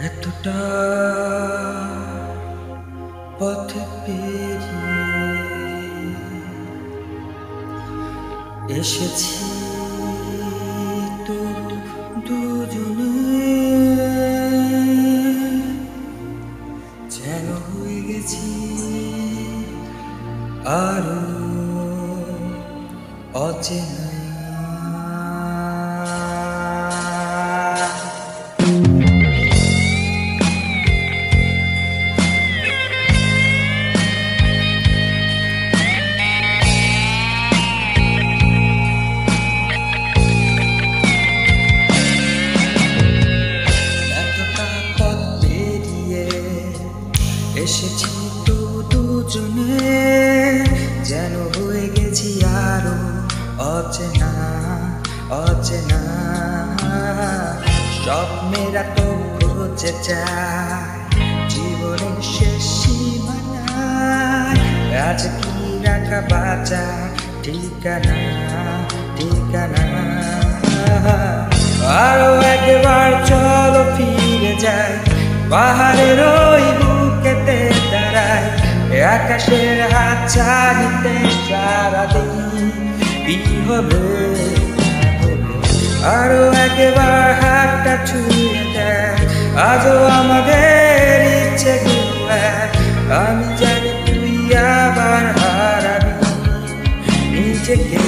এতটা পথ পেরিয়ে এসেছি তো দুজনে, যেন হয়ে গেছি আরো অচেনা। এসেছি তো দুজনে, যেন হয়ে গেছি আরো অচেনা অচেনা। স্বপ্নেরা তো খুঁজে যায় জীবনের শেষ সীমানায়, আজ কি রাখা বাঁচা ঠিকানা ঠিকানা। আরো একবার চলো ফিরে যাই পাহাড়ের ওই বুকেতে দাঁড়াই, আকাশের হাত ছাড়িতে সারাদিন কি হবে। আরো একবার হাতটা ছুঁয়ে দেয়, আজও আমাদের ইচ্ছে গুলো। আমি জানি তুই আবার হারাবি নিজেকে।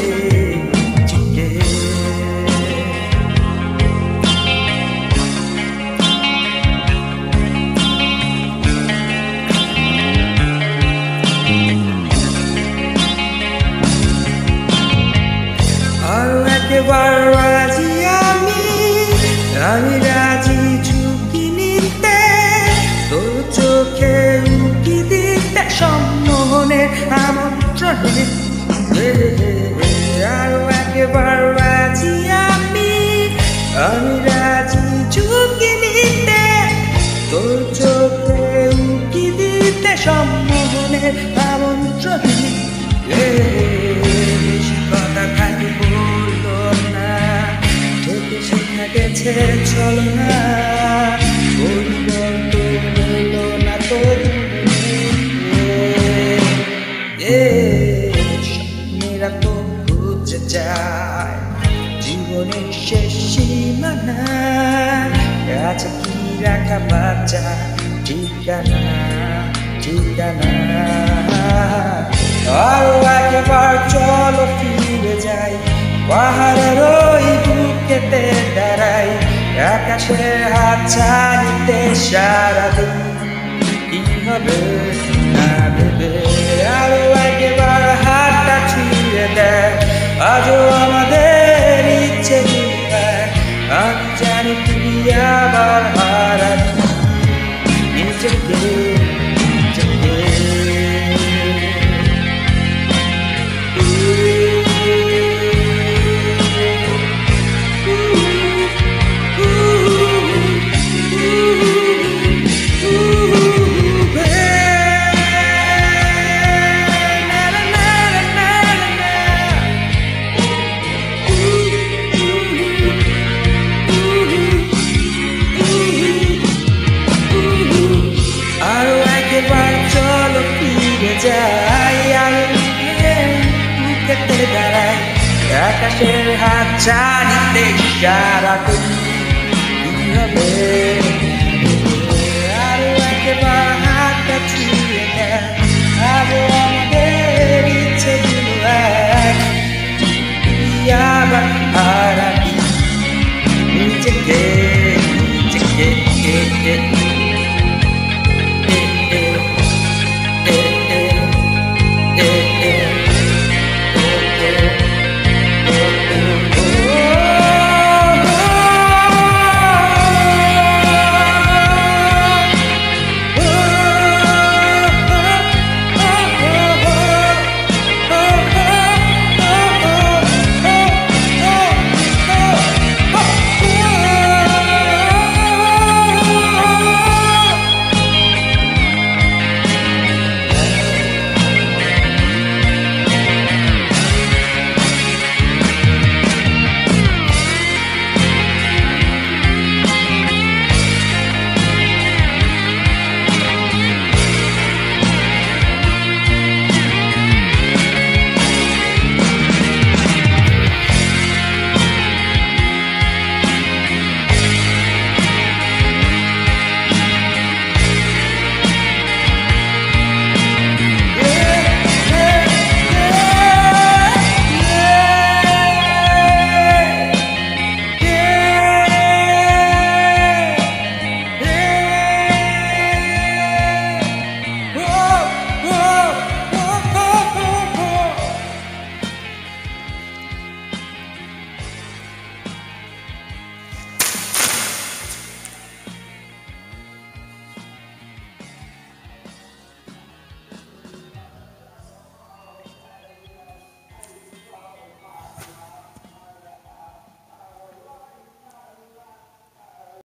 এবার রাজি আমি রাজি ঝুঁকি নিতে, তোর চোখে উঁকি দিতে সম্মোহনের আমন্ত্রণে। আরো একবার রাজি আমি রাজি ঝুঁকি নিতে, তোর চোখে উঁকি দিতে সম্মোহনের আমন্ত্রণে। কথা খালি বললো না, থেকে শেখা গেছে চলো না, পরিবর্তন হলো না তো। স্বপ্নেরা তো খুঁজে যায় জীবনের শেষ সীমানা, আজ কি রাখা বাঁচা ঠিকানা ঠিকানা। আরো একবার চলো ফিরে যাই পাহাড়ের ওই বুকেতে দাঁড়াই, আকাশের হাত ছাড়িতে সারাদিন কি হবে না ভেবে। আরো একবার হাতটা ছুঁয়ে দেয়, আজও আমাদের ইচ্ছে গুলায়। আমি জানি তুই আবার হারাবি নিজেকে। আকাশের হাত ছাড়িতে সারাদিন কি হবে।